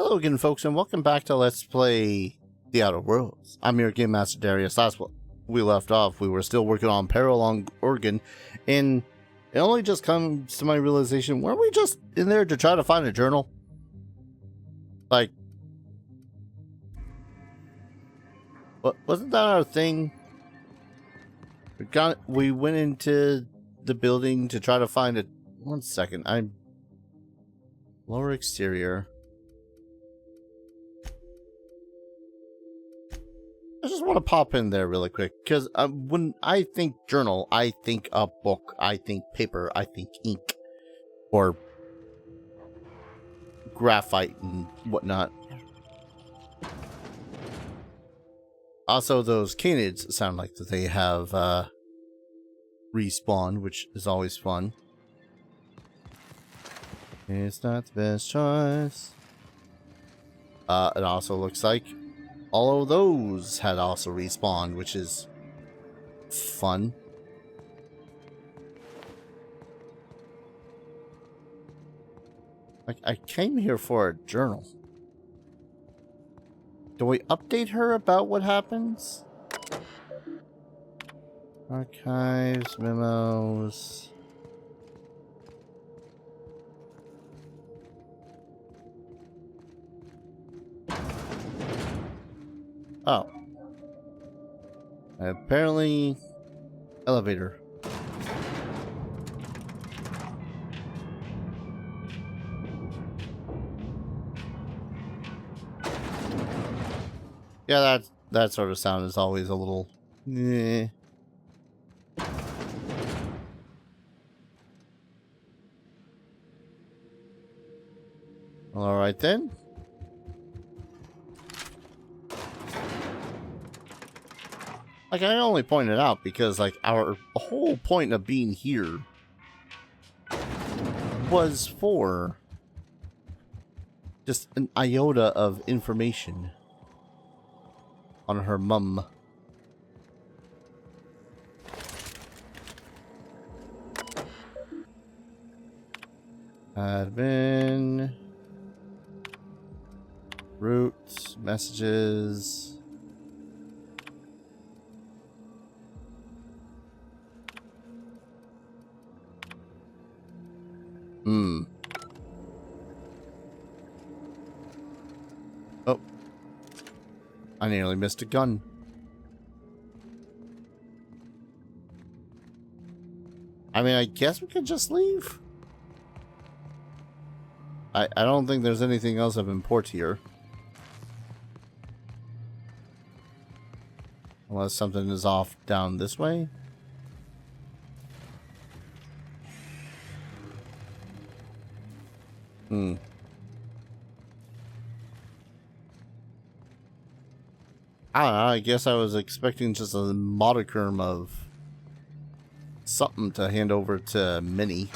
Hello again, folks, and welcome back to Let's Play The Outer Worlds. I'm your Game Master Darius. Last we left off, we were still working on Peril on Oregon, and it only just comes to my realization, weren't we just in there to try to find a journal? Like, wasn't that our thing? We went into the building to try to find it. One second, I'm lower exterior. I just want to pop in there really quick, because when I think journal, I think a book, I think paper, I think ink, or graphite and whatnot. Also, those canids sound like that they have respawned, which is always fun. It's not the best choice. It also looks like all of those had also respawned, which is fun. Like, I came here for a journal. Do we update her about what happens? Archives, memos. Oh. Apparently, elevator. Yeah, that sort of sound is always a little eh. All right then. Like, I only pointed out because, like, our whole point of being here was for just an iota of information on her mum. Admin. Root. Messages. Oh. I nearly missed a gun. I mean, I guess we could just leave. I don't think there's anything else of import here. Unless something is off down this way. I don't know, I guess I was expecting just a modicum of something to hand over to Minnie.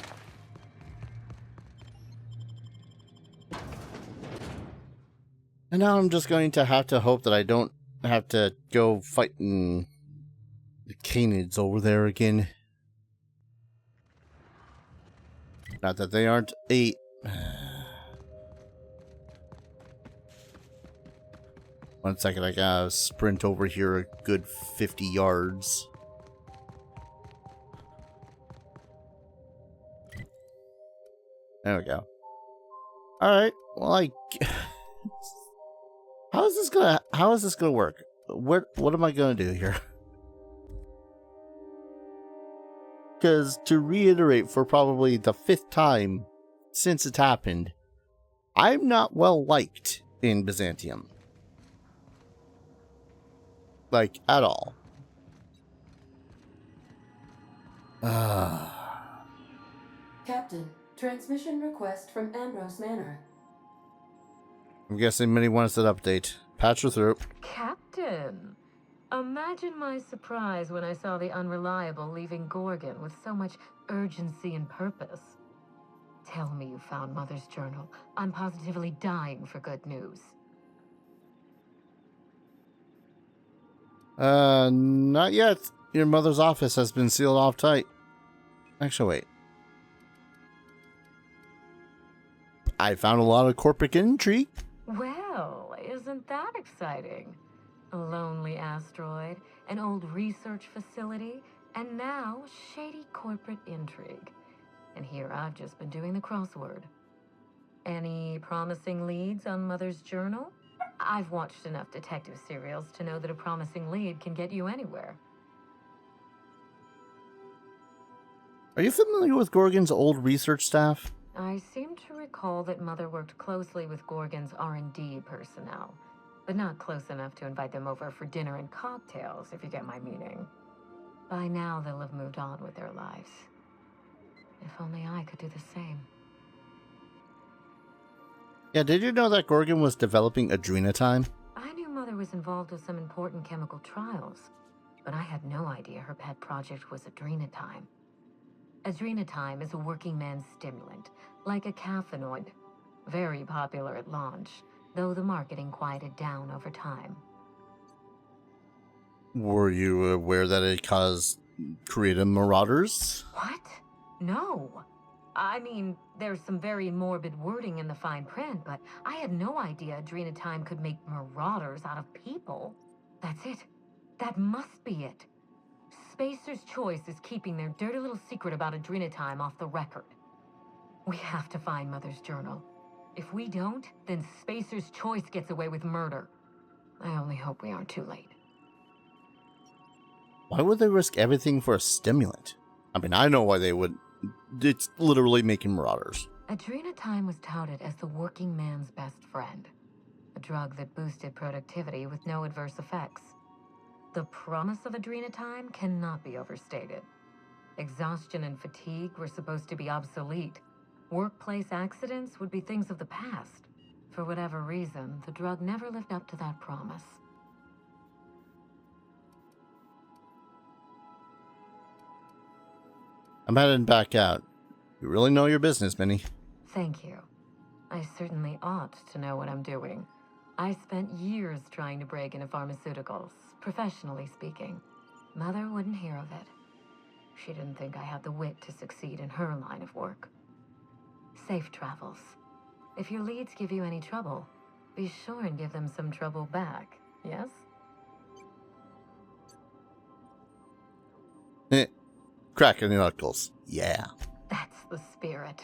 And now I'm just going to have to hope that I don't have to go fighting the canids over there again. Not that they aren't a... One second, I gotta sprint over here a good 50 yards. There we go. Alright, well, how is this gonna work? What am I gonna do here? Because, to reiterate for probably the 5th time since it happened, I'm not well liked in Byzantium. Like, at all. Captain, transmission request from Ambrose Manor. I'm guessing Minnie wants an update. Patch her through. Captain, imagine my surprise when I saw the Unreliable leaving Gorgon with so much urgency and purpose. Tell me you found Mother's journal. I'm positively dying for good news. Not yet. Your mother's office has been sealed off tight. Actually, wait. I found a lot of corporate intrigue. Well, isn't that exciting? A lonely asteroid, an old research facility, and now shady corporate intrigue. And here I've just been doing the crossword. Any promising leads on Mother's journal? I've watched enough detective serials to know that a promising lead can get you anywhere. Are you familiar with Gorgon's old research staff? I seem to recall that Mother worked closely with Gorgon's R&D personnel, but not close enough to invite them over for dinner and cocktails, if you get my meaning. By now, they'll have moved on with their lives. If only I could do the same. Yeah, did you know that Gorgon was developing adrenatime? I knew Mother was involved with some important chemical trials, but I had no idea her pet project was adrenatime. Adrenatime is a working man's stimulant, like a caffeinoid. Very popular at launch, though the marketing quieted down over time. Were you aware that it caused creative marauders? What? No. I mean, there's some very morbid wording in the fine print, but I had no idea adrenatime could make marauders out of people. That's it. That must be it. Spacer's Choice is keeping their dirty little secret about adrenatime off the record. We have to find Mother's journal. If we don't, then Spacer's Choice gets away with murder. I only hope we aren't too late. Why would they risk everything for a stimulant? I mean, I know why they would. It's literally making marauders. Adrenatime was touted as the working man's best friend. A drug that boosted productivity with no adverse effects. The promise of adrenatime cannot be overstated. Exhaustion and fatigue were supposed to be obsolete. Workplace accidents would be things of the past. For whatever reason, the drug never lived up to that promise. I'm heading back out. You really know your business, Minnie. Thank you. I certainly ought to know what I'm doing. I spent years trying to break into pharmaceuticals, professionally speaking. Mother wouldn't hear of it. She didn't think I had the wit to succeed in her line of work. Safe travels. If your leads give you any trouble, be sure and give them some trouble back, yes? Cracking the knuckles. Yeah. That's the spirit.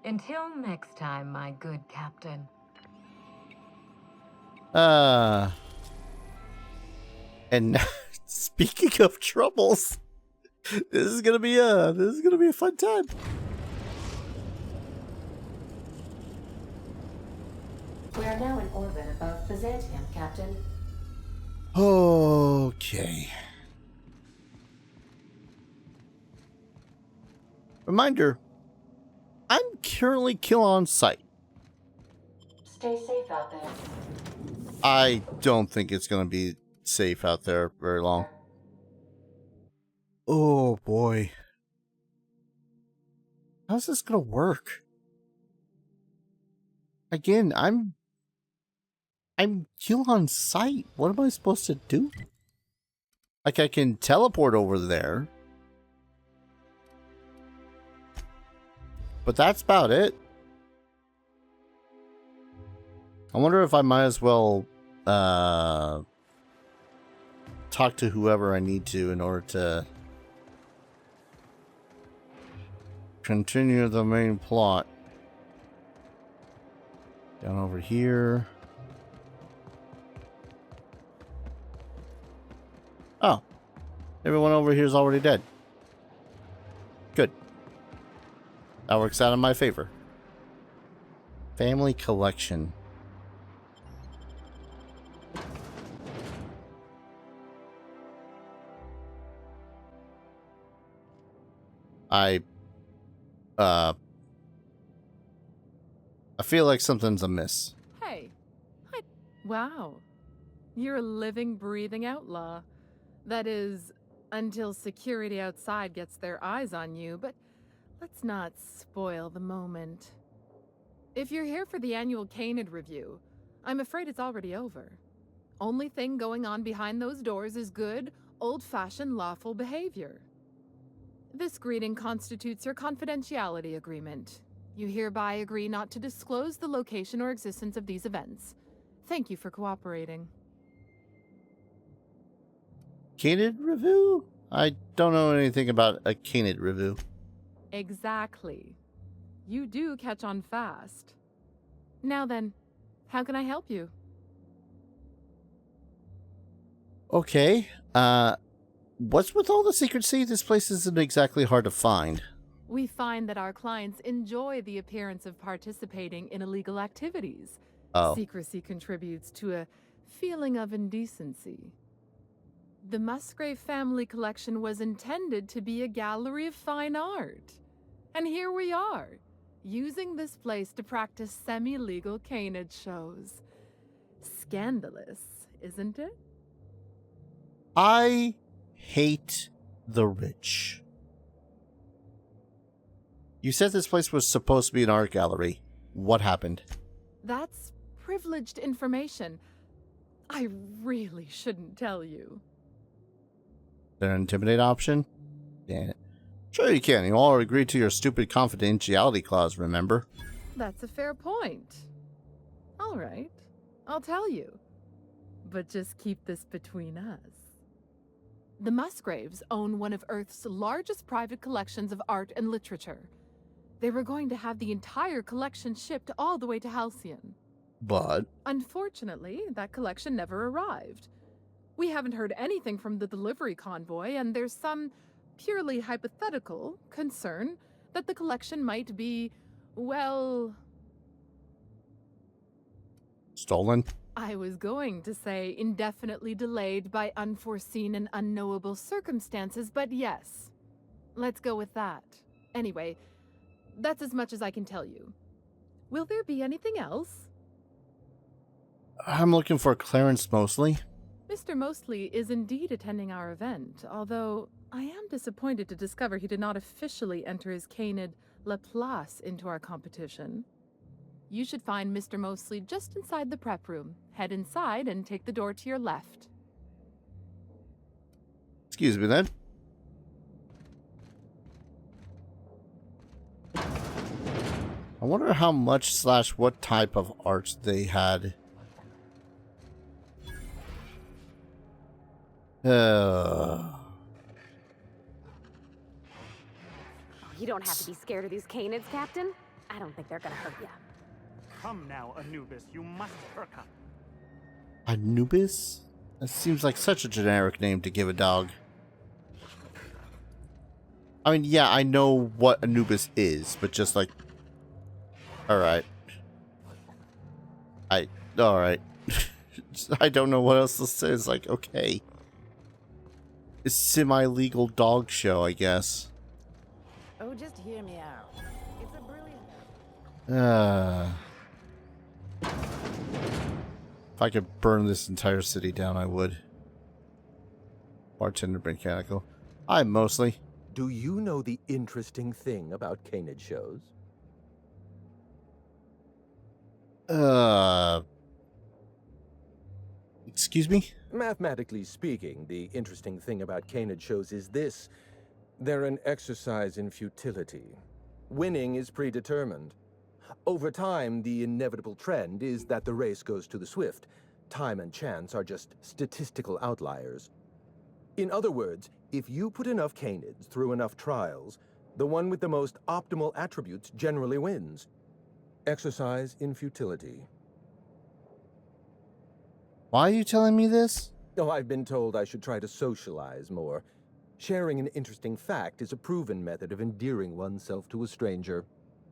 Until next time, my good captain. And speaking of troubles, this is gonna be a fun time. We are now in orbit above Byzantium, Captain. Okay. Reminder, I'm currently kill on site. Stay safe out there. I don't think it's going to be safe out there very long. Oh boy. How's this going to work? Again, I'm kill on site. What am I supposed to do? Like, I can teleport over there. But that's about it. I wonder if I might as well talk to whoever I need to in order to continue the main plot. Down over here. Oh. Everyone over here is already dead. Good. That works out in my favor. Family collection. I feel like something's amiss. Hey. Hi. Wow. You're a living, breathing outlaw. That is, until security outside gets their eyes on you, but let's not spoil the moment. If you're here for the annual Canid review, I'm afraid it's already over. Only thing going on behind those doors is good, old-fashioned lawful behavior. This greeting constitutes your confidentiality agreement. You hereby agree not to disclose the location or existence of these events. Thank you for cooperating. Canid review? I don't know anything about a Canid review. Exactly. You do catch on fast. Now then, how can I help you? Okay, what's with all the secrecy? This place isn't exactly hard to find. We find that our clients enjoy the appearance of participating in illegal activities. Oh. Secrecy contributes to a feeling of indecency. The Musgrave family collection was intended to be a gallery of fine art. And here we are, using this place to practice semi-legal canid shows. Scandalous, isn't it? I hate the rich. You said this place was supposed to be an art gallery. What happened? That's privileged information. I really shouldn't tell you. Is there an intimidate option? Damn it. Sure you can. You all agreed to your stupid confidentiality clause, remember? That's a fair point. All right, I'll tell you. But just keep this between us. The Musgraves own one of Earth's largest private collections of art and literature. They were going to have the entire collection shipped all the way to Halcyon. But Unfortunately, that collection never arrived. We haven't heard anything from the delivery convoy, and there's some purely hypothetical concern that the collection might be, well... stolen? I was going to say indefinitely delayed by unforeseen and unknowable circumstances, but yes. Let's go with that. Anyway, that's as much as I can tell you. Will there be anything else? I'm looking for Clarence Mosley. Mr. Mostly is indeed attending our event, although I am disappointed to discover he did not officially enter his canid Laplace into our competition. You should find Mr. Mostly just inside the prep room. Head inside and take the door to your left. Excuse me then. I wonder how much / what type of art they had. You don't have to be scared of these canids, Captain. I don't think they're gonna hurt you. Come now, Anubis, you must perk up. Anubis? That seems like such a generic name to give a dog. I mean, yeah, I know what Anubis is, but just like... Alright. Alright. I don't know what else to say. It's like, okay. It's semi-legal dog show, I guess. Oh, just hear me out. It's a brilliant... If I could burn this entire city down, I would. Bartender mechanical. I'm mostly. Do you know the interesting thing about canid shows? Excuse me? Mathematically speaking, the interesting thing about canid shows is this. They're an exercise in futility. Winning is predetermined. Over time, the inevitable trend is that the race goes to the swift. Time and chance are just statistical outliers. In other words, if you put enough canids through enough trials, the one with the most optimal attributes generally wins. Exercise in futility. Why are you telling me this? Oh, I've been told I should try to socialize more. Sharing an interesting fact is a proven method of endearing oneself to a stranger.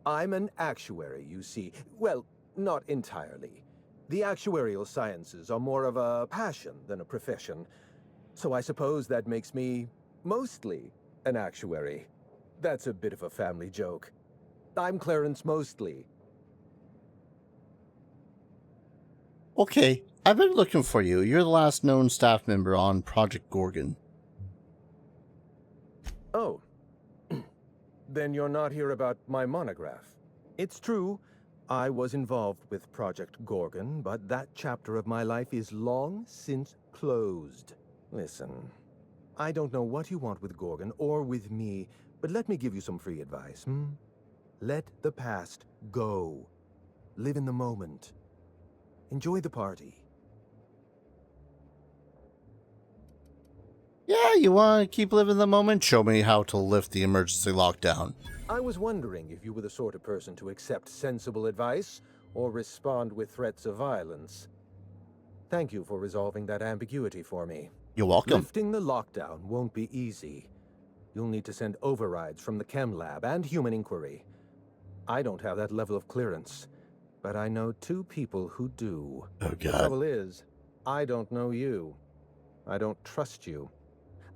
I'm an actuary, you see. Well, not entirely. The actuarial sciences are more of a passion than a profession. So I suppose that makes me mostly an actuary. That's a bit of a family joke. I'm Clarence Mostly. Okay, I've been looking for you. You're the last known staff member on Project Gorgon. Oh. Then you're not here about my monograph. It's true, I was involved with Project Gorgon, but that chapter of my life is long since closed. Listen, I don't know what you want with Gorgon or with me, but let me give you some free advice, Let the past go. Live in the moment. Enjoy the party. Yeah, you want to keep living the moment? Show me how to lift the emergency lockdown. I was wondering if you were the sort of person to accept sensible advice or respond with threats of violence. Thank you for resolving that ambiguity for me. You're welcome. Lifting the lockdown won't be easy. You'll need to send overrides from the chem lab and human inquiry. I don't have that level of clearance, but I know 2 people who do. Oh, The God. trouble is, I don't know you. I don't trust you.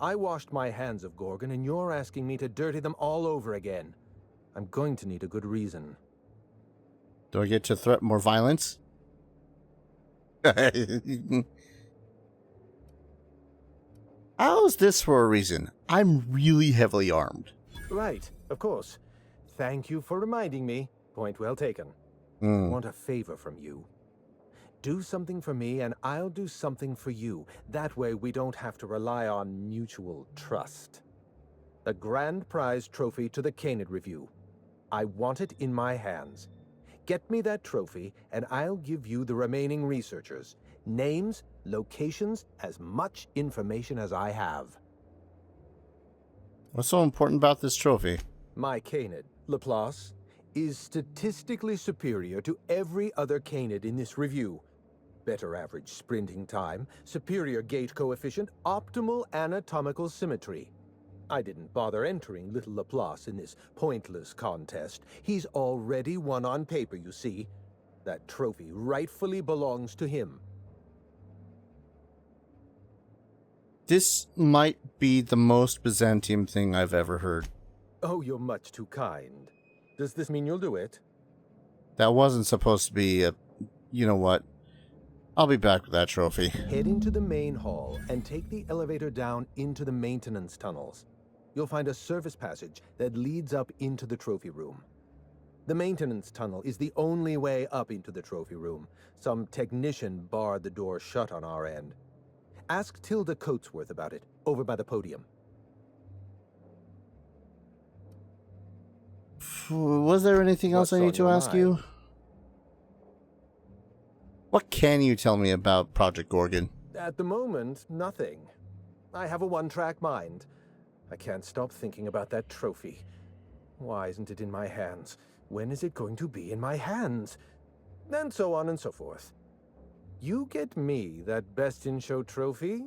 I washed my hands of Gorgon, and you're asking me to dirty them all over again. I'm going to need a good reason. Do I get to threaten more violence? How's this for a reason? I'm really heavily armed. Right, of course. Thank you for reminding me. Point well taken. I Hmm. want a favor from you. Do something for me, and I'll do something for you. That way we don't have to rely on mutual trust. The grand prize trophy to the Canid Review. I want it in my hands. Get me that trophy, and I'll give you the remaining researchers. Names, locations, as much information as I have. What's so important about this trophy? My Canid, Laplace, is statistically superior to every other Canid in this review. Better average sprinting time, superior gait coefficient, optimal anatomical symmetry. I didn't bother entering little Laplace in this pointless contest. He's already won on paper, you see. That trophy rightfully belongs to him. This might be the most Byzantium thing I've ever heard. Oh, you're much too kind. Does this mean you'll do it? That wasn't supposed to be a... You know what? I'll be back with that trophy. Head into the main hall and take the elevator down into the maintenance tunnels. You'll find a service passage that leads up into the trophy room. The maintenance tunnel is the only way up into the trophy room. Some technician barred the door shut on our end. Ask Tilda Coatsworth about it, over by the podium. Was there anything else I What's need on to your ask mind? you? What can you tell me about Project Gorgon? At the moment, nothing. I have a one-track mind. I can't stop thinking about that trophy. Why isn't it in my hands? When is it going to be in my hands? And so on and so forth. You get me that Best in Show trophy,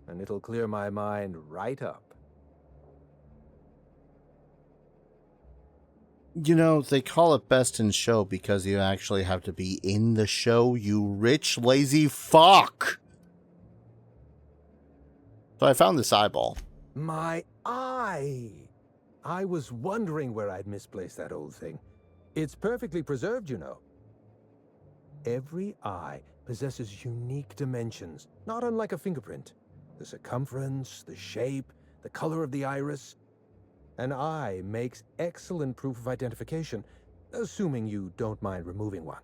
and it'll clear my mind right up. You know, they call it Best in Show because you actually have to be in the show, you rich, lazy fuck! So I found this eyeball. My eye! I was wondering where I'd misplaced that old thing. It's perfectly preserved, you know. Every eye possesses unique dimensions, not unlike a fingerprint. The circumference, the shape, the color of the iris. An eye makes excellent proof of identification, assuming you don't mind removing one.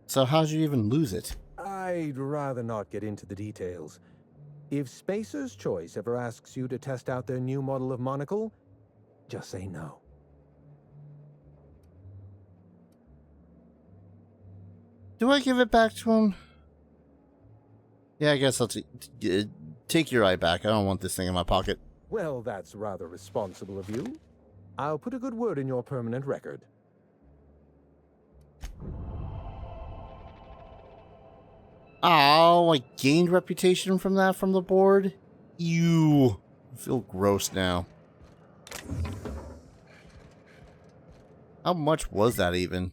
So how'd you even lose it? I'd rather not get into the details. If Spacer's Choice ever asks you to test out their new model of monocle, just say no. Do I give it back to him? Yeah, I guess I'll take your eye back. I don't want this thing in my pocket. Well, that's rather responsible of you. I'll put a good word in your permanent record. Oh, I gained reputation from that from the board? Ew. I feel gross now. How much was that even?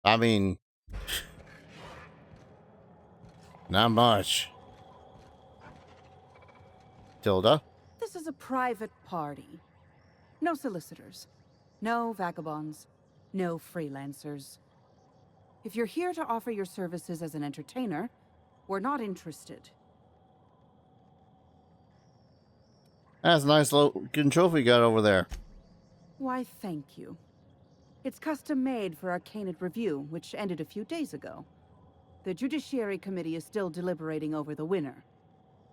I mean, not much. Tilda? This is a private party. No solicitors. No vagabonds. No freelancers. If you're here to offer your services as an entertainer, we're not interested. That's a nice looking trophy you got over there. Why, thank you. It's custom made for our Canid Review, which ended a few days ago. The Judiciary Committee is still deliberating over the winner.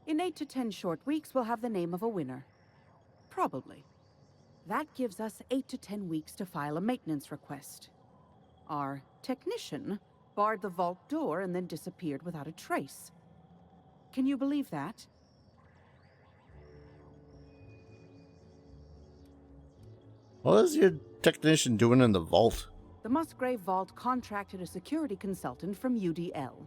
In 8 to 10 short weeks, we'll have the name of a winner. Probably. That gives us 8 to 10 weeks to file a maintenance request. Our technician barred the vault door and then disappeared without a trace. Can you believe that? What is your technician doing in the vault? The Musgrave Vault contracted a security consultant from UDL.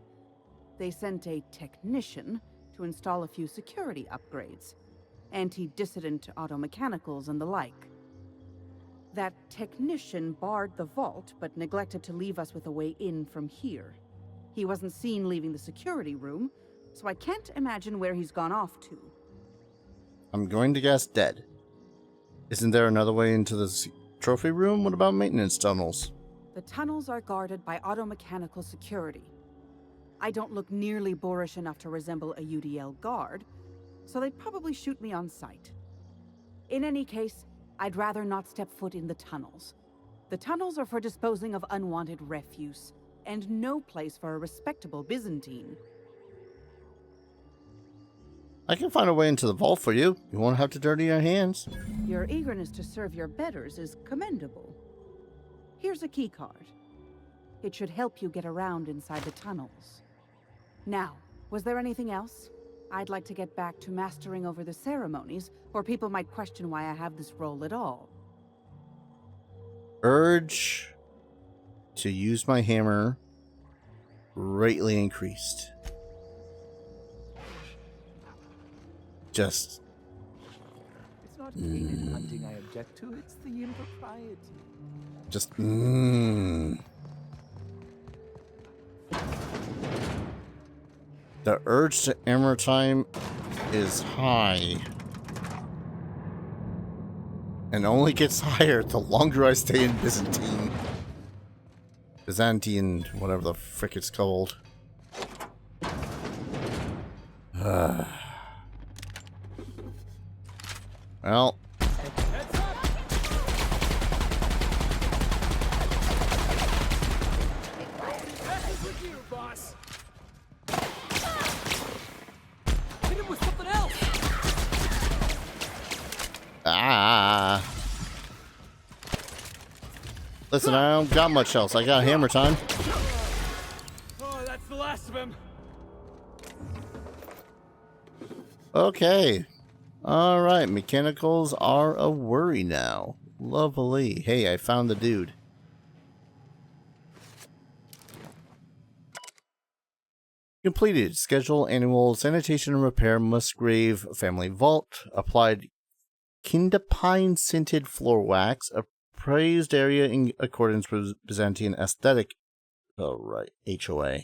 They sent a technician to install a few security upgrades, anti-dissident automechanicals and the like. That technician barred the vault, but neglected to leave us with a way in from here. He wasn't seen leaving the security room, so I can't imagine where he's gone off to. I'm going to guess dead. Isn't there another way into the trophy room? What about maintenance tunnels? The tunnels are guarded by automechanical security. I don't look nearly boorish enough to resemble a UDL guard, so they'd probably shoot me on sight. In any case, I'd rather not step foot in the tunnels. The tunnels are for disposing of unwanted refuse, and no place for a respectable Byzantine. I can find a way into the vault for you. You won't have to dirty your hands. Your eagerness to serve your betters is commendable. Here's a key card. It should help you get around inside the tunnels. Now, was there anything else? I'd like to get back to mastering over the ceremonies, or people might question why I have this role at all. Urge to use my hammer greatly increased. Just... It's not hated hunting I object to, it's the impropriety. Just... The urge to hammer time is high. And only gets higher the longer I stay in Byzantine. Byzantium, whatever the frick it's called. Well. Ah. Listen, I don't got much else. I got hammer time. Oh, that's the last of him. Okay. Alright, mechanicals are a worry now. Lovely. Hey, I found the dude. Completed. Schedule annual sanitation and repair Musgrave family vault. Applied Kindapine scented floor wax. Appraised area in accordance with Byzantine aesthetic. Oh, right. HOA.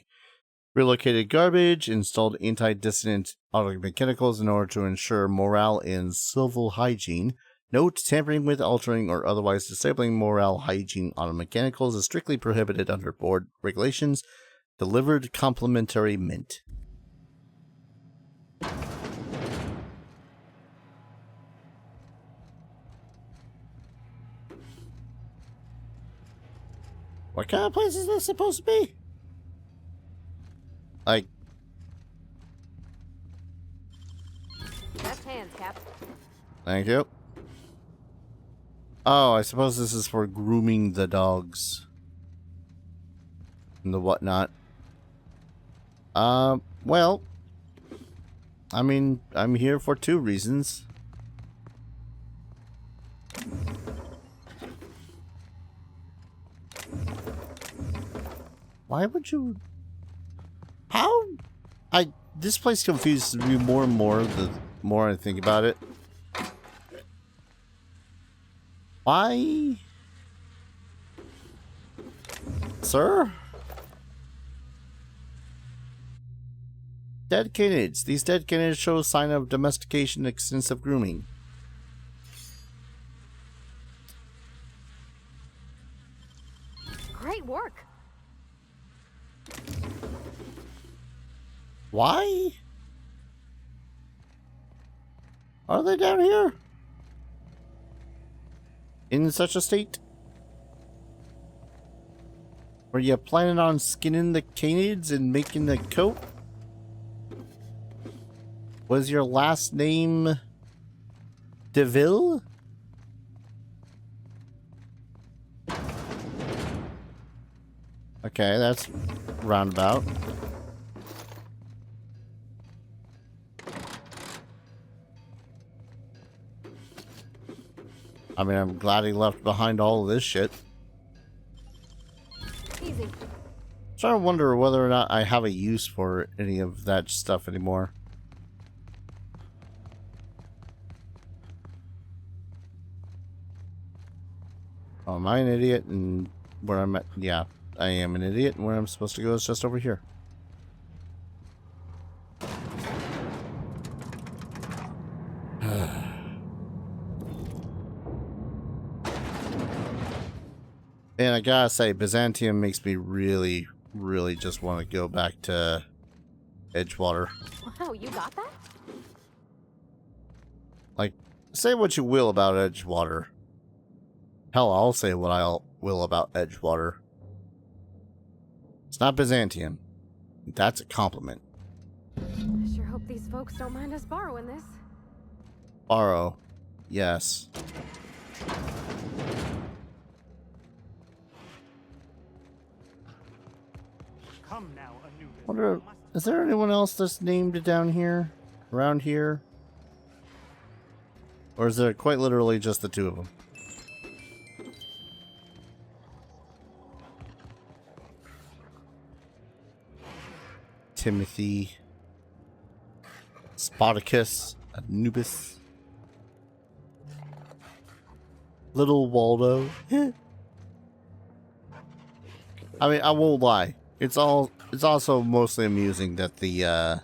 Relocated garbage. Installed anti-dissonant automechanicals in order to ensure morale and civil hygiene. Note: tampering with, altering, or otherwise disabling morale hygiene automechanicals is strictly prohibited under board regulations. Delivered complimentary mint. What kind of place is this supposed to be? Like... Best hands, Cap. Thank you. Oh, I suppose this is for grooming the dogs. And the whatnot. Well... I mean, I'm here for two reasons. Why would you... How... This place confuses me more and more the more I think about it. Why... Sir? Dead canids. These dead canids show a sign of domestication and extensive grooming. Great work. Why? Are they down here? In such a state? Were you planning on skinning the canids and making the coat? Was your last name DeVille? Okay, that's roundabout. I mean, I'm glad he left behind all of this shit. Easy. Trying to wonder whether or not I have a use for any of that stuff anymore. Oh, am I an idiot? And where I'm at? Yeah, I am an idiot. And where I'm supposed to go is just over here. And I gotta say, Byzantium makes me really, really just want to go back to Edgewater. Wow, you got that? Like, say what you will about Edgewater. Hell, I'll say what I will about Edgewater. It's not Byzantium. That's a compliment. I sure hope these folks don't mind us borrowing this. Borrow. Yes. Come now, Anubis. Wonder, is there anyone else that's named down here? Around here? Or is there quite literally just the two of them? Timothy, Spartacus, Anubis, Little Waldo. I mean, I won't lie. It's also mostly amusing that that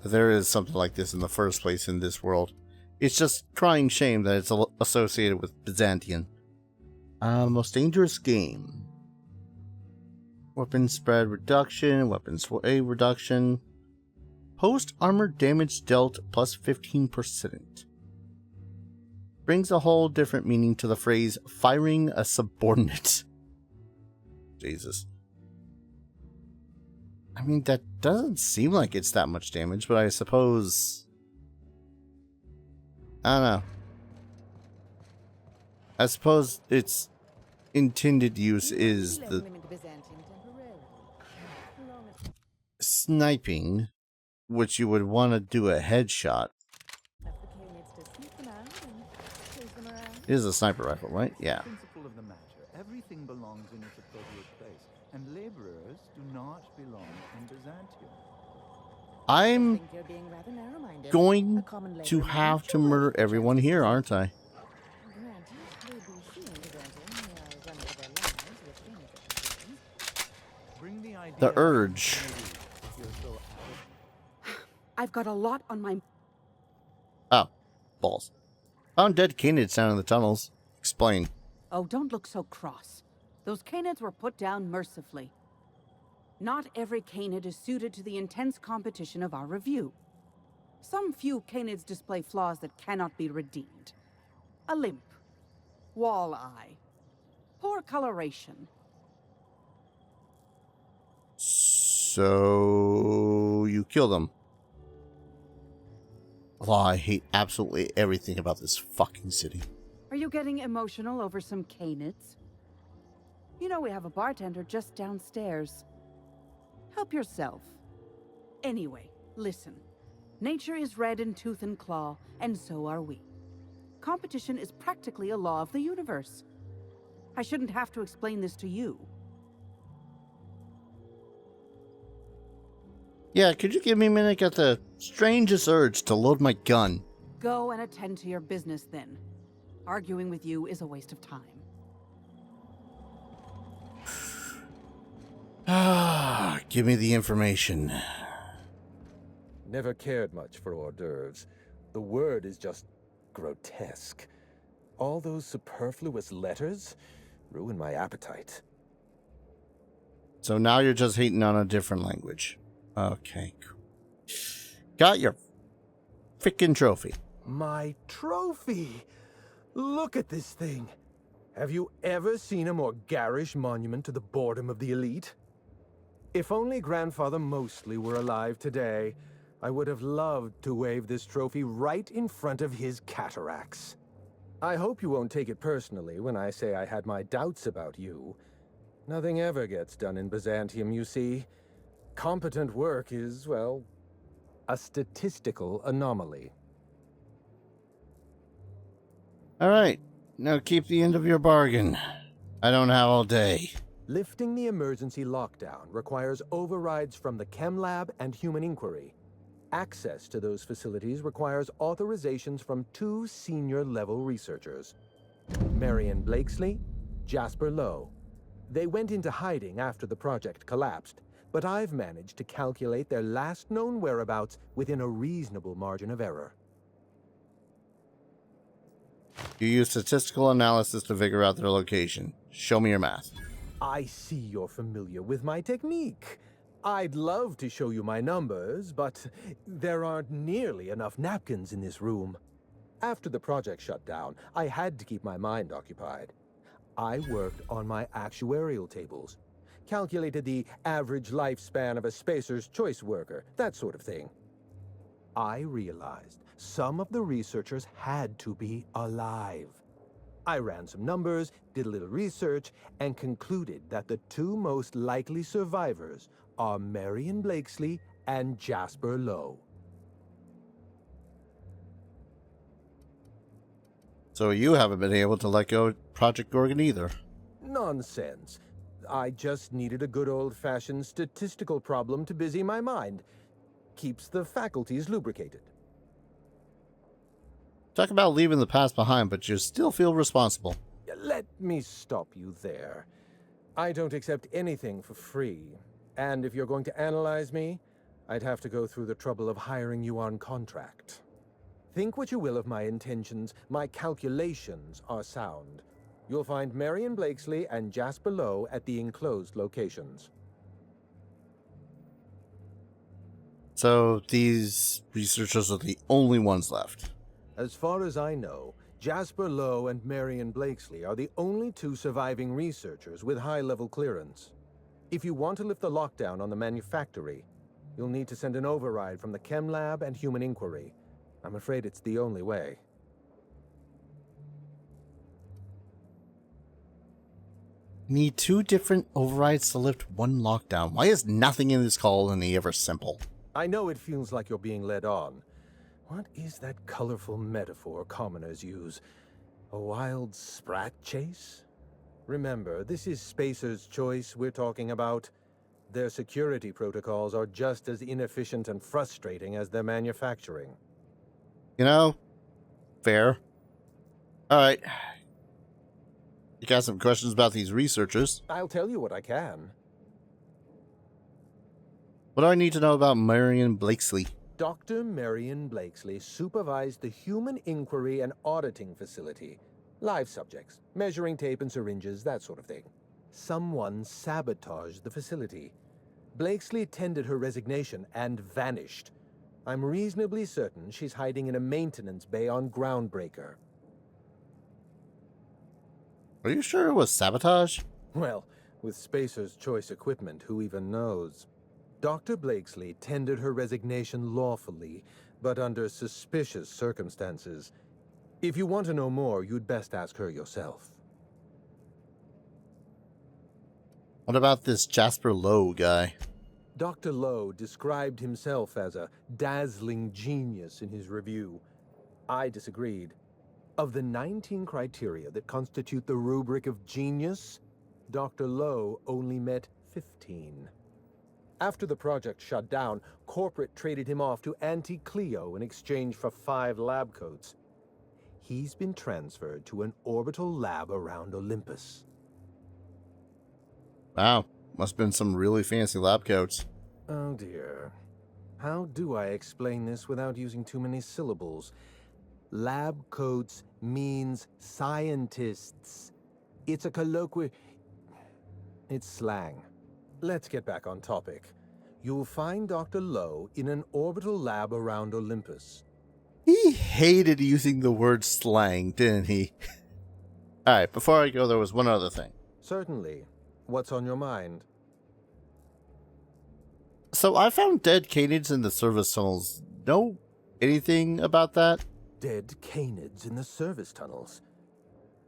there is something like this in the first place in this world. It's just crying shame that it's associated with Byzantium. Most dangerous game. Weapon spread reduction, weapon sway reduction. Post armor damage dealt plus 15%. Brings a whole different meaning to the phrase firing a subordinate. Jesus. I mean, that doesn't seem like it's that much damage, but I suppose... I don't know. I suppose its intended use is the sniping, which you would want to do a headshot. It is a sniper rifle, right? Yeah. Principle of the matter. Everything belongs in its appropriate place, and laborers do not belong in Byzantium. I'm going to have to murder everyone here, aren't I? The urge. I've got a lot on my... Oh, balls. Found dead canids down in the tunnels. Explain. Oh, don't look so cross. Those canids were put down mercifully. Not every canid is suited to the intense competition of our review. Some few canids display flaws that cannot be redeemed. A limp, wall eye, poor coloration. So you kill them. Oh, I hate absolutely everything about this fucking city. Are you getting emotional over some canids? You know we have a bartender just downstairs. Help yourself. Anyway, listen. Nature is red in tooth and claw, and so are we. Competition is practically a law of the universe. I shouldn't have to explain this to you. Yeah, could you give me a minute? I got the strangest urge to load my gun. Go and attend to your business then. Arguing with you is a waste of time. Ah, give me the information. Never cared much for hors d'oeuvres. The word is just grotesque. All those superfluous letters ruin my appetite. So now you're just hating on a different language. Okay, cool. Got your freaking trophy. My trophy! Look at this thing. Have you ever seen a more garish monument to the boredom of the elite? If only Grandfather Mostly were alive today, I would have loved to wave this trophy right in front of his cataracts. I hope you won't take it personally when I say I had my doubts about you. Nothing ever gets done in Byzantium, you see. Competent work is, well, a statistical anomaly. All right, now keep the end of your bargain. I don't have all day. Lifting the emergency lockdown requires overrides from the Chem Lab and Human Inquiry. Access to those facilities requires authorizations from 2 senior-level researchers. Marion Blakesley, Jasper Lowe. They went into hiding after the project collapsed, but I've managed to calculate their last known whereabouts within a reasonable margin of error. You use statistical analysis to figure out their location. Show me your math. I see you're familiar with my technique. I'd love to show you my numbers, but there aren't nearly enough napkins in this room. After the project shut down, I had to keep my mind occupied. I worked on my actuarial tables, calculated the average lifespan of a Spacer's Choice worker, that sort of thing. I realized some of the researchers had to be alive. I ran some numbers, did a little research, and concluded that the 2 most likely survivors are Marion Blakesley and Jasper Lowe. So you haven't been able to let go of Project Gorgon either. Nonsense. I just needed a good old-fashioned statistical problem to busy my mind. Keeps the faculties lubricated. Talk about leaving the past behind, but you still feel responsible. Let me stop you there. I don't accept anything for free. And if you're going to analyze me, I'd have to go through the trouble of hiring you on contract. Think what you will of my intentions, my calculations are sound. You'll find Marion Blakesley and Jasper Lowe at the enclosed locations. So these researchers are the only ones left. As far as I know, Jasper Lowe and Marion Blakesley are the only 2 surviving researchers with high-level clearance. If you want to lift the lockdown on the manufactory, you'll need to send an override from the Chem Lab and Human Inquiry. I'm afraid it's the only way. Need 2 different overrides to lift one lockdown. Why is nothing in this colony ever simple? I know it feels like you're being led on. What is that colorful metaphor commoners use? A wild sprat chase? Remember, this is Spacer's Choice we're talking about. Their security protocols are just as inefficient and frustrating as their manufacturing. You know, fair. Alright. You got some questions about these researchers? I'll tell you what I can. What do I need to know about Marion Blakesley? Dr. Marion Blakesley supervised the Human Inquiry and Auditing Facility. Live subjects, measuring tape and syringes, that sort of thing. Someone sabotaged the facility. Blakesley tendered her resignation and vanished. I'm reasonably certain she's hiding in a maintenance bay on Groundbreaker. Are you sure it was sabotage? Well, with Spacer's Choice equipment, who even knows? Dr. Blakesley tendered her resignation lawfully, but under suspicious circumstances. If you want to know more, you'd best ask her yourself. What about this Jasper Lowe guy? Dr. Lowe described himself as a dazzling genius in his review. I disagreed. Of the 19 criteria that constitute the rubric of genius, Dr. Lowe only met 15. After the project shut down, corporate traded him off to Auntie Cleo in exchange for 5 lab coats. He's been transferred to an orbital lab around Olympus. Wow, must have been some really fancy lab coats. Oh dear. How do I explain this without using too many syllables? Lab coats means scientists. It's a colloquial... It's slang. Let's get back on topic. You'll find Dr. Lowe in an orbital lab around Olympus. He hated using the word slang, didn't he? Alright, before I go, there was one other thing. Certainly. What's on your mind? So I found dead canids in the service tunnels. Know anything about that? Dead canids in the service tunnels.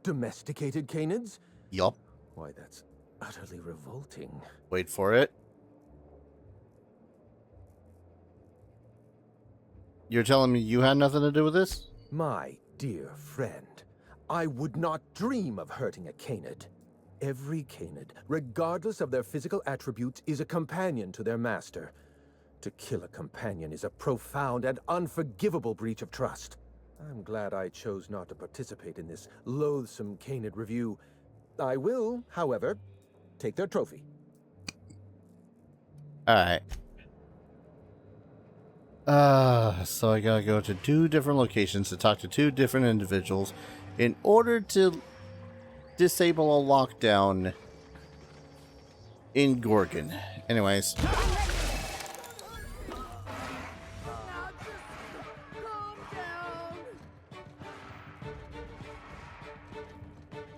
Domesticated canids? Yup. Why, that's utterly revolting. Wait for it. You're telling me you had nothing to do with this? My dear friend, I would not dream of hurting a canid. Every canid, regardless of their physical attributes, is a companion to their master. To kill a companion is a profound and unforgivable breach of trust. I'm glad I chose not to participate in this loathsome canid review. I will, however, take their trophy. Alright. So I gotta go to 2 different locations to talk to 2 different individuals in order to disable a lockdown in Gorgon. Anyways.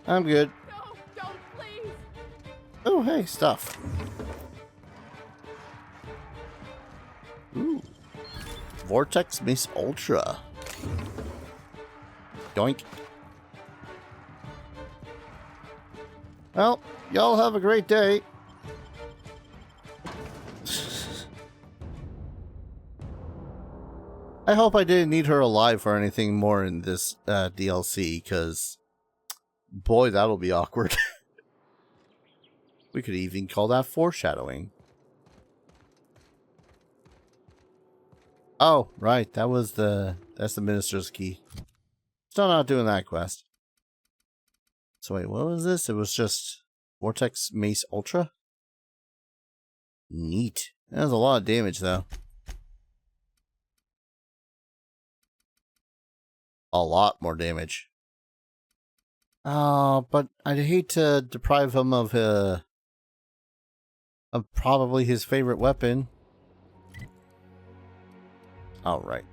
I'm good. No, don't, please. Oh, hey, stuff. Ooh. Vortex Mace Ultra. Doink. Well, y'all have a great day. I hope I didn't need her alive for anything more in this DLC, because boy, that'll be awkward. We could even call that foreshadowing. Oh, right, that's the Minister's Key. Still not doing that quest. So wait, what was this? It was just Vortex Mace Ultra? Neat. That was a lot of damage, though. A lot more damage. Oh, but I'd hate to deprive him of probably his favorite weapon. Alright.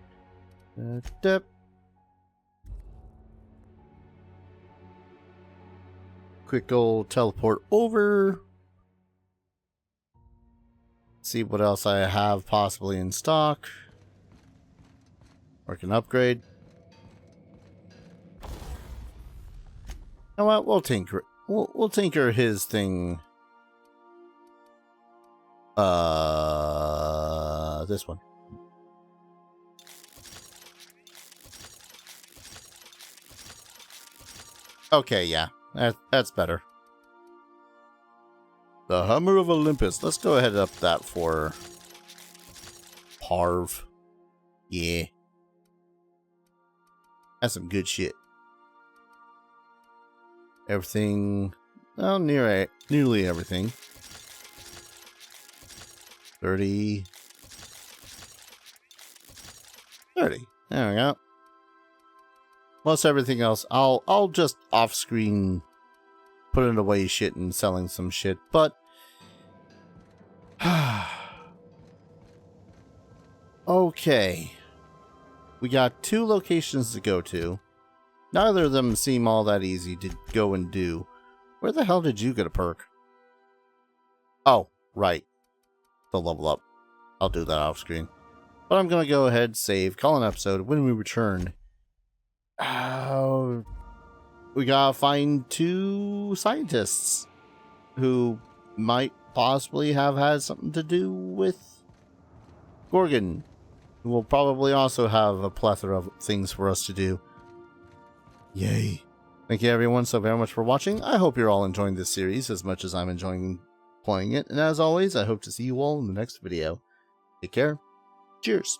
Quick old teleport over. See what else I have possibly in stock. Or can upgrade. You know what? We'll tinker. We'll tinker his thing. This one. Okay, yeah. That's better. The Hammer of Olympus. Let's go ahead and up that for Parv. Yeah. That's some good shit. Everything, well, nearly everything. 30. There we go. Most everything else, I'll just off screen putting away shit and selling some shit, but okay. We got 2 locations to go to. Neither of them seem all that easy to go and do. Where the hell did you get a perk? Oh, right. The level up. I'll do that off screen. But I'm going to go ahead, save, call an episode. When we return, we gotta find 2 scientists who might possibly have had something to do with Gorgon. Who will probably also have a plethora of things for us to do. Yay. Thank you everyone so very much for watching. I hope you're all enjoying this series as much as I'm enjoying playing it. And as always, I hope to see you all in the next video. Take care. Cheers.